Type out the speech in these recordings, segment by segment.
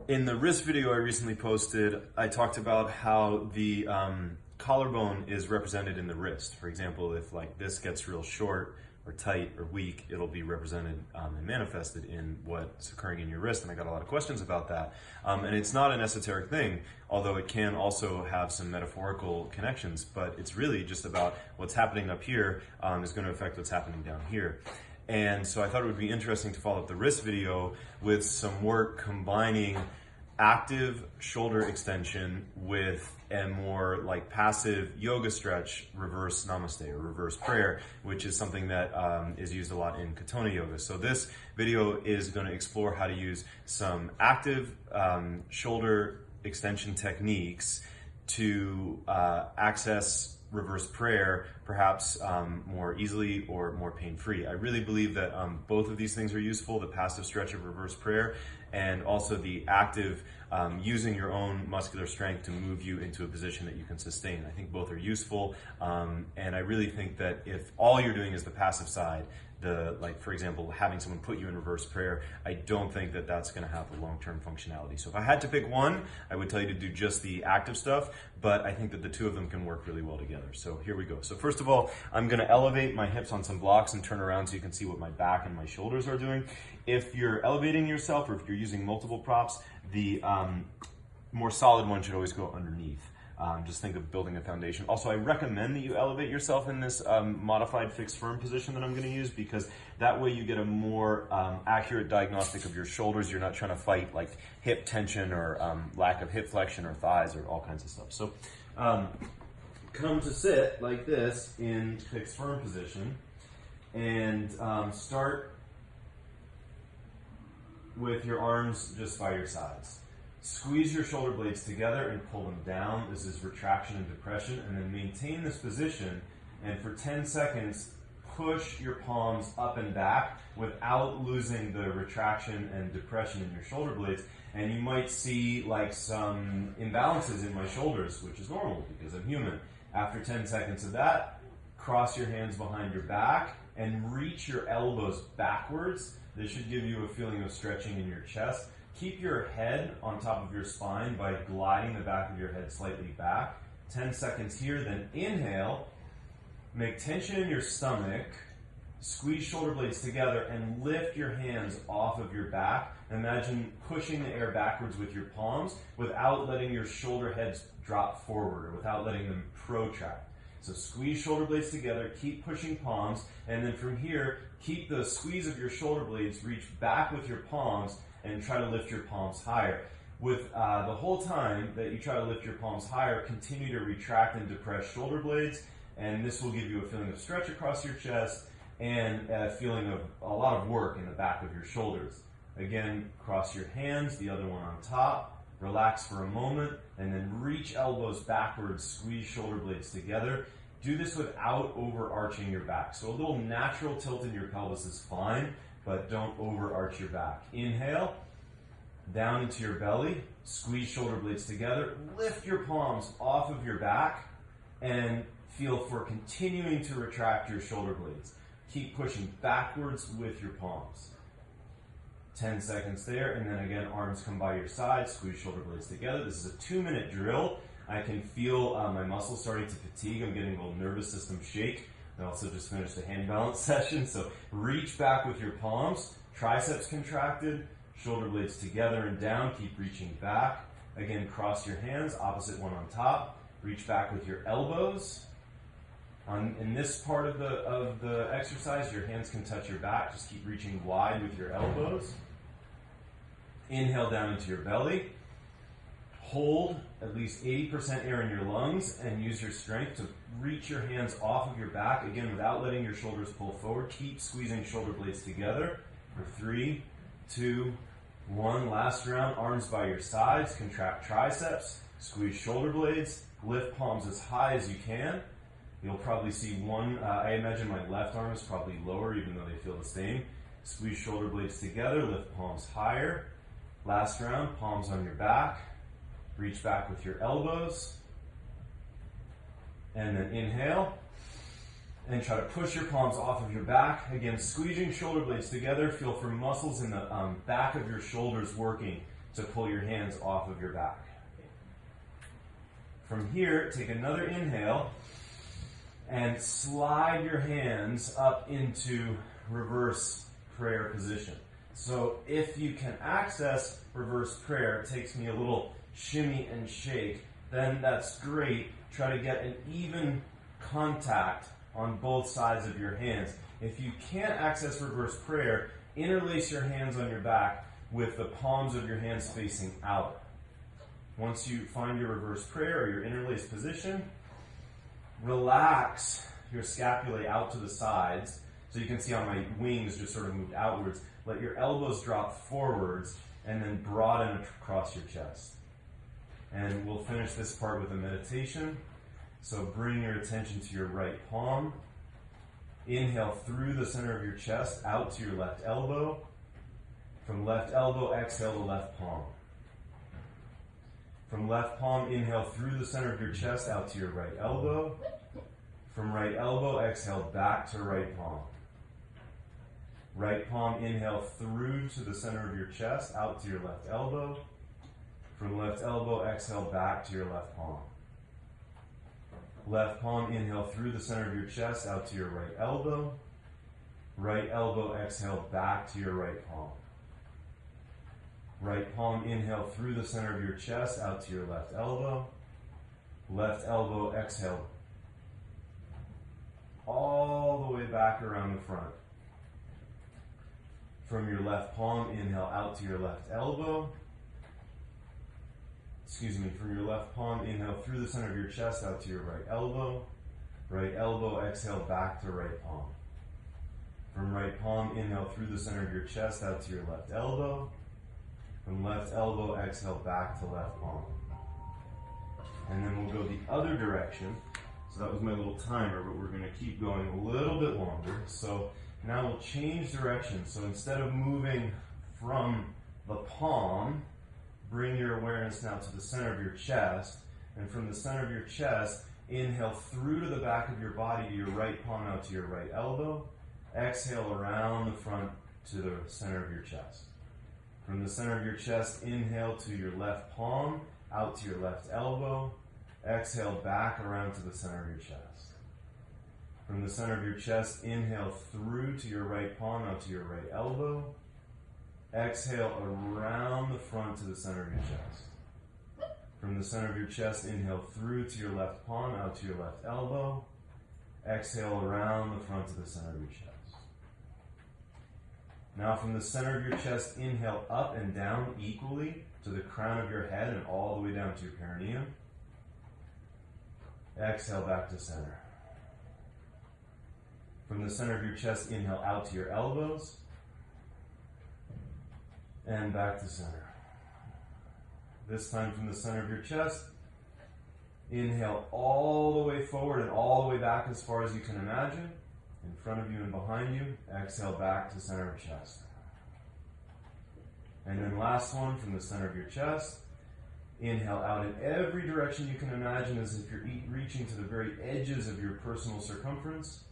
In the wrist video I recently posted, I talked about how the collarbone is represented in the wrist. For example, if like this gets real short or tight or weak, it'll be represented and manifested in what's occurring in your wrist, and I got a lot of questions about that. And it's not an esoteric thing, although it can also have some metaphorical connections, but it's really just about what's happening up here is going to affect what's happening down here. And so I thought it would be interesting to follow up the wrist video with some work combining active shoulder extension with a more like passive yoga stretch, reverse namaste or reverse prayer, which is something that is used a lot in Katona yoga. So this video is going to explore how to use some active shoulder extension techniques to access reverse prayer, perhaps more easily or more pain-free. I really believe that both of these things are useful, the passive stretch of reverse prayer and also the active using your own muscular strength to move you into a position that you can sustain. I think both are useful, and I really think that if all you're doing is the passive side, like for example, having someone put you in reverse prayer, I don't think that that's going to have a long-term functionality. So if I had to pick one, I would tell you to do just the active stuff, but I think that the two of them can work really well together. So here we go. So first of all, I'm going to elevate my hips on some blocks and turn around so you can see what my back and my shoulders are doing. If you're elevating yourself or if you're using multiple props, the more solid one should always go underneath. Just think of building a foundation. Also, I recommend that you elevate yourself in this modified fixed firm position that I'm going to use, because that way you get a more accurate diagnostic of your shoulders. You're not trying to fight like hip tension or lack of hip flexion or thighs or all kinds of stuff. So come to sit like this in fixed firm position and start with your arms just by your sides. Squeeze your shoulder blades together and pull them down. This is retraction and depression. And then maintain this position, and for 10 seconds, push your palms up and back without losing the retraction and depression in your shoulder blades. And you might see like some imbalances in my shoulders, which is normal because I'm human. After 10 seconds of that, cross your hands behind your back and reach your elbows backwards. This should give you a feeling of stretching in your chest. Keep your head on top of your spine by gliding the back of your head slightly back. 10 seconds here, then inhale. Make tension in your stomach. Squeeze shoulder blades together and lift your hands off of your back. Imagine pushing the air backwards with your palms without letting your shoulder heads drop forward or without letting them protract. So squeeze shoulder blades together, keep pushing palms, and then from here, keep the squeeze of your shoulder blades reach back with your palms and try to lift your palms higher. With the whole time that you try to lift your palms higher, continue to retract and depress shoulder blades, and this will give you a feeling of stretch across your chest and a feeling of a lot of work in the back of your shoulders. Again, cross your hands, the other one on top, relax for a moment, and then reach elbows backwards, squeeze shoulder blades together. Do this without overarching your back. So a little natural tilt in your pelvis is fine, but don't overarch your back. Inhale, down into your belly, squeeze shoulder blades together, lift your palms off of your back, and feel for continuing to retract your shoulder blades. Keep pushing backwards with your palms. 10 seconds there, and then again, arms come by your side, squeeze shoulder blades together. This is a 2-minute drill. I can feel my muscles starting to fatigue. I'm getting a little nervous system shake. I also just finished a hand balance session, so reach back with your palms, triceps contracted, shoulder blades together and down, keep reaching back. Again, cross your hands, opposite one on top, reach back with your elbows. In this part of the exercise, your hands can touch your back, just keep reaching wide with your elbows. Inhale down into your belly. Hold at least 80% air in your lungs and use your strength to reach your hands off of your back, again, without letting your shoulders pull forward. Keep squeezing shoulder blades together for 3, 2, 1. Last round, arms by your sides, contract triceps, squeeze shoulder blades, lift palms as high as you can. You'll probably see one, I imagine my left arm is probably lower even though they feel the same. Squeeze shoulder blades together, lift palms higher. Last round, palms on your back. Reach back with your elbows, and then inhale, and try to push your palms off of your back. Again, squeezing shoulder blades together. Feel for muscles in the back of your shoulders working to pull your hands off of your back. From here, take another inhale and slide your hands up into reverse prayer position. So if you can access reverse prayer, it takes me a little shimmy and shake, then that's great. Try to get an even contact on both sides of your hands. If you can't access reverse prayer, interlace your hands on your back with the palms of your hands facing out. Once you find your reverse prayer or your interlaced position, relax your scapulae out to the sides. So you can see how my wings just sort of moved outwards. Let your elbows drop forwards and then broaden across your chest. And we'll finish this part with a meditation. So bring your attention to your right palm. Inhale through the center of your chest out to your left elbow. From left elbow, exhale to left palm. From left palm, inhale through the center of your chest out to your right elbow. From right elbow, exhale back to right palm. Right palm, inhale through to the center of your chest out to your left elbow. From left elbow, exhale back to your left palm. Left palm, inhale through the center of your chest out to your right elbow. Right elbow, exhale back to your right palm. Right palm, inhale through the center of your chest out to your left elbow. Left elbow, exhale all the way back around the front. From your left palm, inhale out to your left elbow. From your left palm, inhale through the center of your chest out to your right elbow. Right elbow, exhale back to right palm. From right palm, inhale through the center of your chest out to your left elbow. From left elbow, exhale back to left palm. And then we'll go the other direction. So that was my little timer, but we're going to keep going a little bit longer. So now we'll change direction. So instead of moving from the palm, bring your awareness now to the center of your chest. And from the center of your chest, inhale through to the back of your body to your right palm out to your right elbow. Exhale around the front to the center of your chest. From the center of your chest, inhale to your left palm, out to your left elbow. Exhale back around to the center of your chest. From the center of your chest, inhale through to your right palm, out to your right elbow. Exhale around the front to the center of your chest. From the center of your chest, inhale through to your left palm, out to your left elbow. Exhale around the front to the center of your chest. Now from the center of your chest, inhale up and down equally to the crown of your head and all the way down to your perineum. Exhale back to center. From the center of your chest, inhale out to your elbows. And back to center. This time from the center of your chest, inhale all the way forward and all the way back as far as you can imagine. In front of you and behind you, exhale back to center of chest. And then last one from the center of your chest, inhale out in every direction you can imagine as if you're reaching to the very edges of your personal circumference.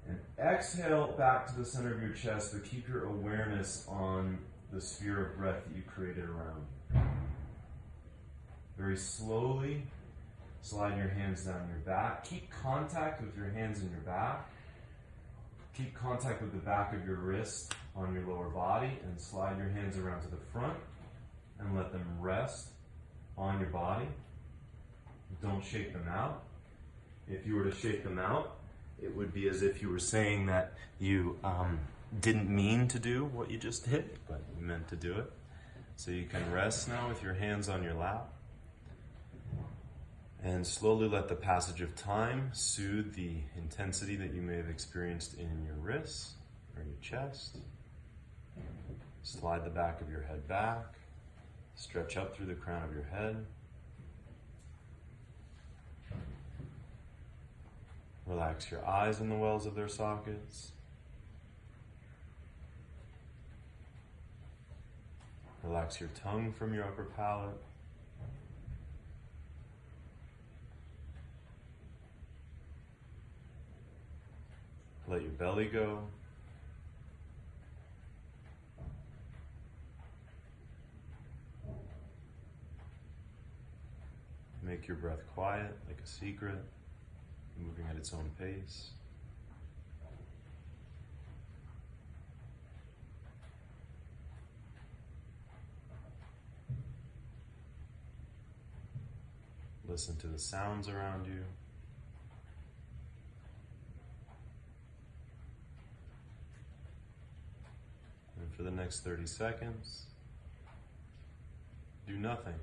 And exhale back to the center of your chest, but keep your awareness on the sphere of breath that you created around you. Very slowly, slide your hands down your back. Keep contact with your hands in your back. Keep contact with the back of your wrist on your lower body and slide your hands around to the front and let them rest on your body. Don't shake them out. If you were to shake them out, it would be as if you were saying that you didn't mean to do what you just did, but you meant to do it. So you can rest now with your hands on your lap. And slowly let the passage of time soothe the intensity that you may have experienced in your wrists or your chest. Slide the back of your head back. Stretch up through the crown of your head. Relax your eyes in the wells of their sockets. Relax your tongue from your upper palate. Let your belly go. Make your breath quiet, like a secret, moving at its own pace. Listen to the sounds around you. And for the next 30 seconds, do nothing.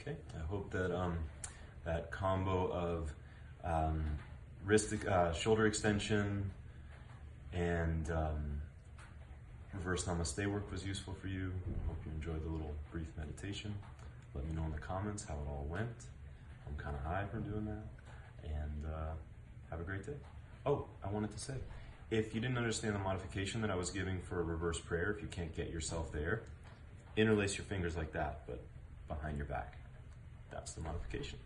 Okay, I hope that that combo of shoulder extension and reverse namaste work was useful for you. I hope you enjoyed the little brief meditation. Let me know in the comments how it all went. I'm kind of high from doing that. And have a great day. Oh, I wanted to say, if you didn't understand the modification that I was giving for a reverse prayer, if you can't get yourself there, interlace your fingers like that, but behind your back. That's the modification.